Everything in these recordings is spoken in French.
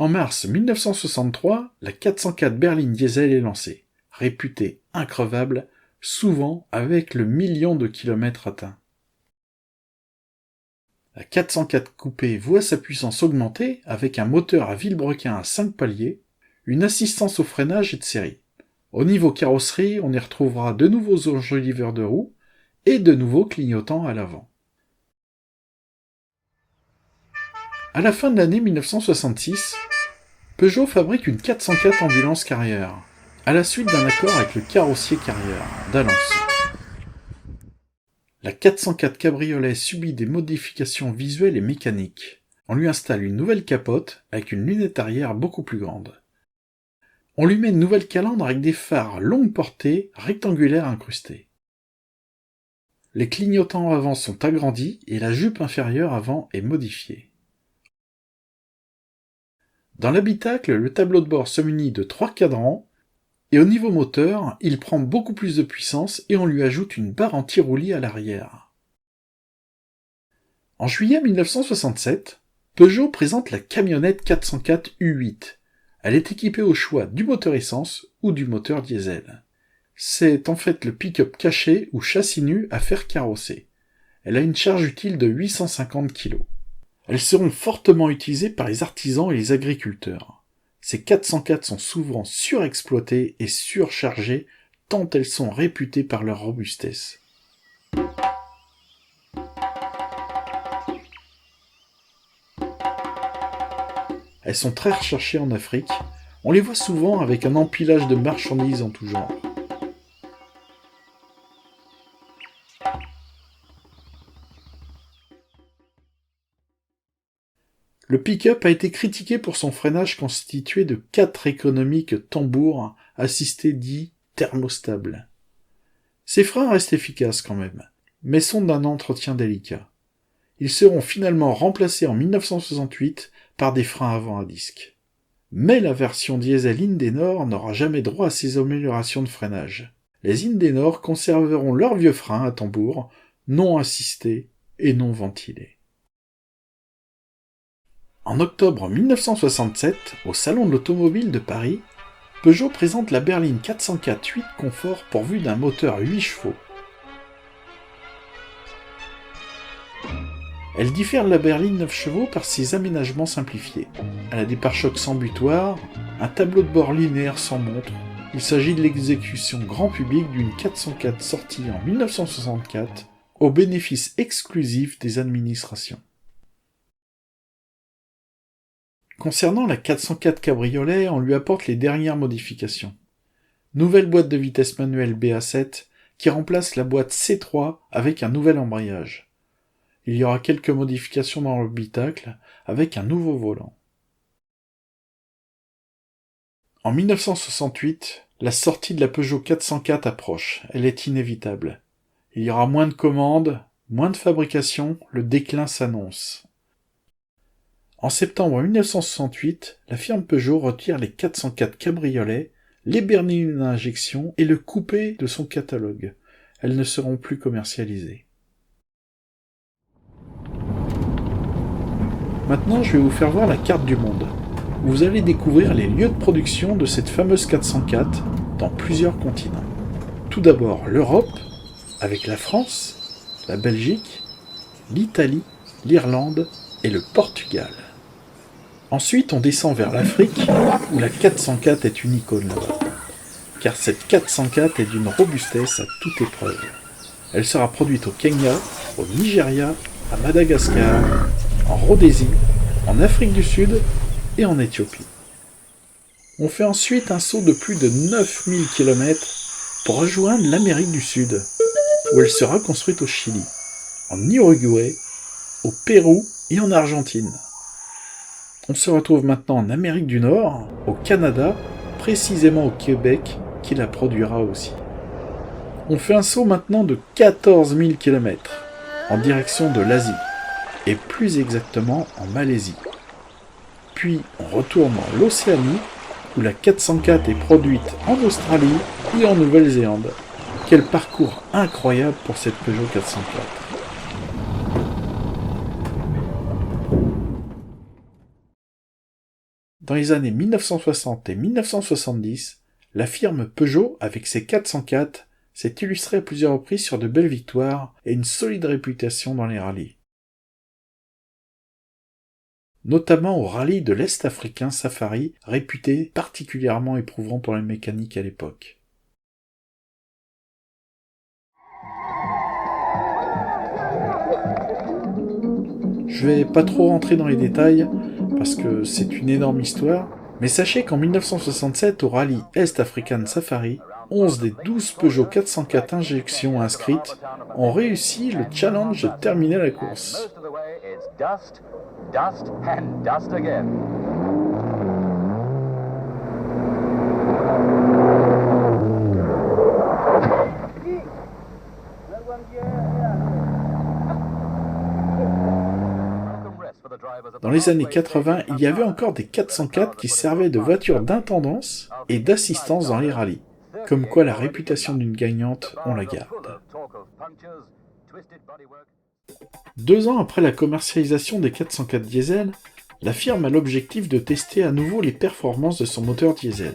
En mars 1963, la 404 berline diesel est lancée, réputée increvable, souvent avec le million de kilomètres atteints. La 404 coupé voit sa puissance augmenter avec un moteur à vilebrequin à 5 paliers, une assistance au freinage et de série. Au niveau carrosserie, on y retrouvera de nouveaux enjoliveurs de roues et de nouveaux clignotants à l'avant. À la fin de l'année 1966, Peugeot fabrique une 404 ambulance carrière, à la suite d'un accord avec le carrossier carrière d'Alençon. La 404 cabriolet subit des modifications visuelles et mécaniques. On lui installe une nouvelle capote avec une lunette arrière beaucoup plus grande. On lui met une nouvelle calandre avec des phares longue portée rectangulaires incrustés. Les clignotants avant sont agrandis et la jupe inférieure avant est modifiée. Dans l'habitacle, le tableau de bord se munit de 3 cadrans et au niveau moteur, il prend beaucoup plus de puissance et on lui ajoute une barre anti-roulis à l'arrière. En juillet 1967, Peugeot présente la camionnette 404 U8. Elle est équipée au choix du moteur essence ou du moteur diesel. C'est en fait le pick-up caché ou châssis nu à fer carrossé. Elle a une charge utile de 850 kg. Elles seront fortement utilisées par les artisans et les agriculteurs. Ces 404 sont souvent surexploitées et surchargées tant elles sont réputées par leur robustesse. Elles sont très recherchées en Afrique. On les voit souvent avec un empilage de marchandises en tout genre. Le pick-up a été critiqué pour son freinage constitué de 4 économiques tambours assistés dits thermostables. Ces freins restent efficaces quand même, mais sont d'un entretien délicat. Ils seront finalement remplacés en 1968 par des freins avant à disque. Mais la version diesel Indenor n'aura jamais droit à ces améliorations de freinage. Les Indenor conserveront leurs vieux freins à tambour, non assistés et non ventilés. En octobre 1967, au Salon de l'Automobile de Paris, Peugeot présente la berline 404 8 confort pourvue d'un moteur 8 chevaux. Elle diffère de la berline 9 chevaux par ses aménagements simplifiés. Elle a des pare-chocs sans butoir, un tableau de bord linéaire sans montre. Il s'agit de l'exécution grand public d'une 404 sortie en 1964, au bénéfice exclusif des administrations. Concernant la 404 cabriolet, on lui apporte les dernières modifications. Nouvelle boîte de vitesse manuelle BA7 qui remplace la boîte C3 avec un nouvel embrayage. Il y aura quelques modifications dans l'habitacle avec un nouveau volant. En 1968, la sortie de la Peugeot 404 approche, elle est inévitable. Il y aura moins de commandes, moins de fabrication, le déclin s'annonce. En septembre 1968, la firme Peugeot retire les 404 cabriolets, les berlines à injection et le coupé de son catalogue. Elles ne seront plus commercialisées. Maintenant, je vais vous faire voir la carte du monde. Vous allez découvrir les lieux de production de cette fameuse 404 dans plusieurs continents. Tout d'abord l'Europe, avec la France, la Belgique, l'Italie, l'Irlande et le Portugal. Ensuite, on descend vers l'Afrique, où la 404 est une icône là-bas. Car cette 404 est d'une robustesse à toute épreuve. Elle sera produite au Kenya, au Nigeria, à Madagascar, en Rhodésie, en Afrique du Sud et en Éthiopie. On fait ensuite un saut de plus de 9000 km pour rejoindre l'Amérique du Sud, où elle sera construite au Chili, en Uruguay, au Pérou et en Argentine. On se retrouve maintenant en Amérique du Nord, au Canada, précisément au Québec, qui la produira aussi. On fait un saut maintenant de 14 000 km, en direction de l'Asie, et plus exactement en Malaisie. Puis on retourne dans l'Océanie, où la 404 est produite en Australie et en Nouvelle-Zélande. Quel parcours incroyable pour cette Peugeot 404. Dans les années 1960 et 1970, la firme Peugeot, avec ses 404, s'est illustrée à plusieurs reprises sur de belles victoires et une solide réputation dans les rallyes. Notamment au rallye de l'Est africain Safari, réputé particulièrement éprouvant pour les mécaniques à l'époque. Je vais pas trop rentrer dans les détails, parce que c'est une énorme histoire, mais sachez qu'en 1967, au rallye Est African Safari, 11 des 12 Peugeot 404 injections inscrites ont réussi le challenge de terminer la course. Dans les années 80, il y avait encore des 404 qui servaient de voitures d'intendance et d'assistance dans les rallyes. Comme quoi la réputation d'une gagnante, on la garde. 2 ans après la commercialisation des 404 diesel, la firme a l'objectif de tester à nouveau les performances de son moteur diesel.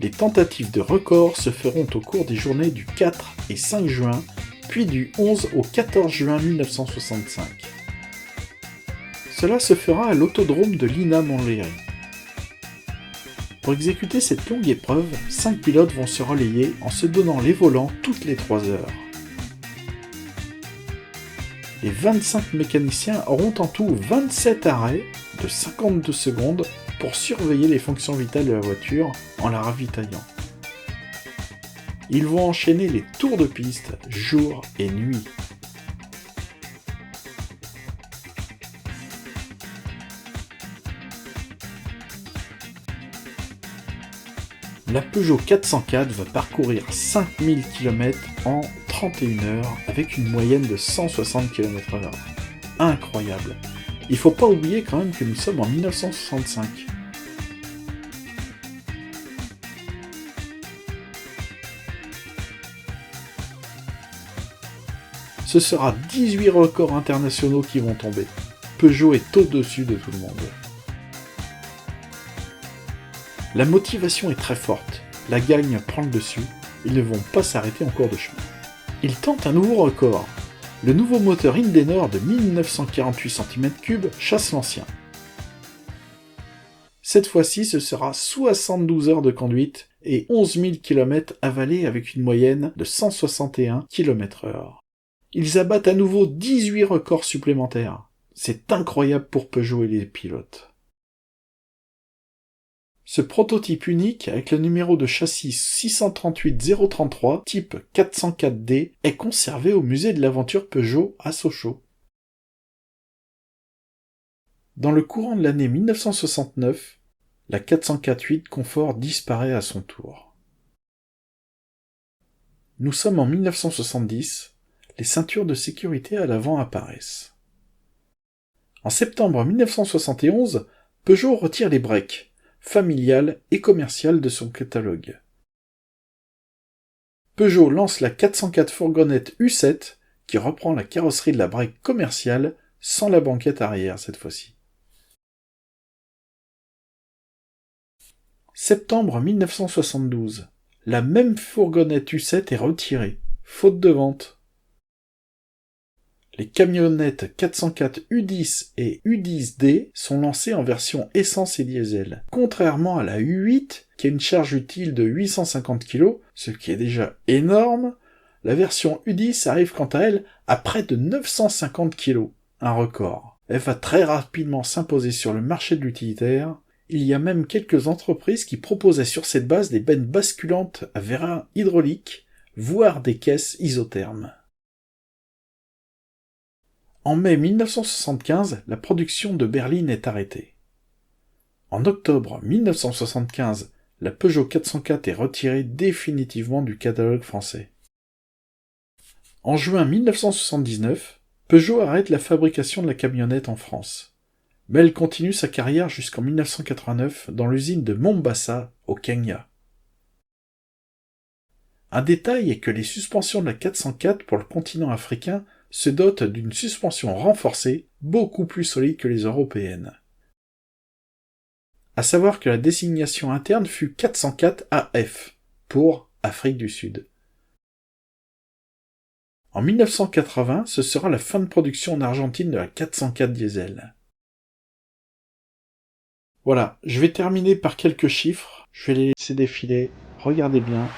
Les tentatives de record se feront au cours des journées du 4 et 5 juin, puis du 11 au 14 juin 1965. Cela se fera à l'autodrome de Lina Montlhéry. Pour exécuter cette longue épreuve, 5 pilotes vont se relayer en se donnant les volants toutes les 3 heures. Les 25 mécaniciens auront en tout 27 arrêts de 52 secondes pour surveiller les fonctions vitales de la voiture en la ravitaillant. Ils vont enchaîner les tours de piste jour et nuit. La Peugeot 404 va parcourir 5000 km en 31 heures avec une moyenne de 160 km/h. Incroyable. Il faut pas oublier quand même que nous sommes en 1965. Ce sera 18 records internationaux qui vont tomber. Peugeot est au-dessus de tout le monde. La motivation est très forte, la gagne prend le dessus, ils ne vont pas s'arrêter en cours de chemin. Ils tentent un nouveau record. Le nouveau moteur Indenor de 1948 cm3 chasse l'ancien. Cette fois-ci, ce sera 72 heures de conduite et 11 000 km avalés avec une moyenne de 161 km/h. Ils abattent à nouveau 18 records supplémentaires. C'est incroyable pour Peugeot et les pilotes. Ce prototype unique, avec le numéro de châssis 638033 type 404D, est conservé au musée de l'aventure Peugeot à Sochaux. Dans le courant de l'année 1969, la 404 Confort disparaît à son tour. Nous sommes en 1970, les ceintures de sécurité à l'avant apparaissent. En septembre 1971, Peugeot retire les breaks familiale et commerciale de son catalogue. Peugeot lance la 404 fourgonnette U7 qui reprend la carrosserie de la break commerciale sans la banquette arrière cette fois-ci. Septembre 1972. La même fourgonnette U7 est retirée, faute de vente. Les camionnettes 404 U10 et U10D sont lancées en version essence et diesel. Contrairement à la U8, qui a une charge utile de 850 kg, ce qui est déjà énorme, la version U10 arrive quant à elle à près de 950 kg, un record. Elle va très rapidement s'imposer sur le marché de l'utilitaire. Il y a même quelques entreprises qui proposaient sur cette base des bennes basculantes à vérin hydraulique, voire des caisses isothermes. En mai 1975, la production de berlines est arrêtée. En octobre 1975, la Peugeot 404 est retirée définitivement du catalogue français. En juin 1979, Peugeot arrête la fabrication de la camionnette en France. Mais elle continue sa carrière jusqu'en 1989 dans l'usine de Mombasa, au Kenya. Un détail est que les suspensions de la 404 pour le continent africain se dotent d'une suspension renforcée beaucoup plus solide que les européennes. À savoir que la désignation interne fut 404 AF, pour Afrique du Sud. En 1980, ce sera la fin de production en Argentine de la 404 diesel. Voilà, je vais terminer par quelques chiffres, je vais les laisser défiler, regardez bien,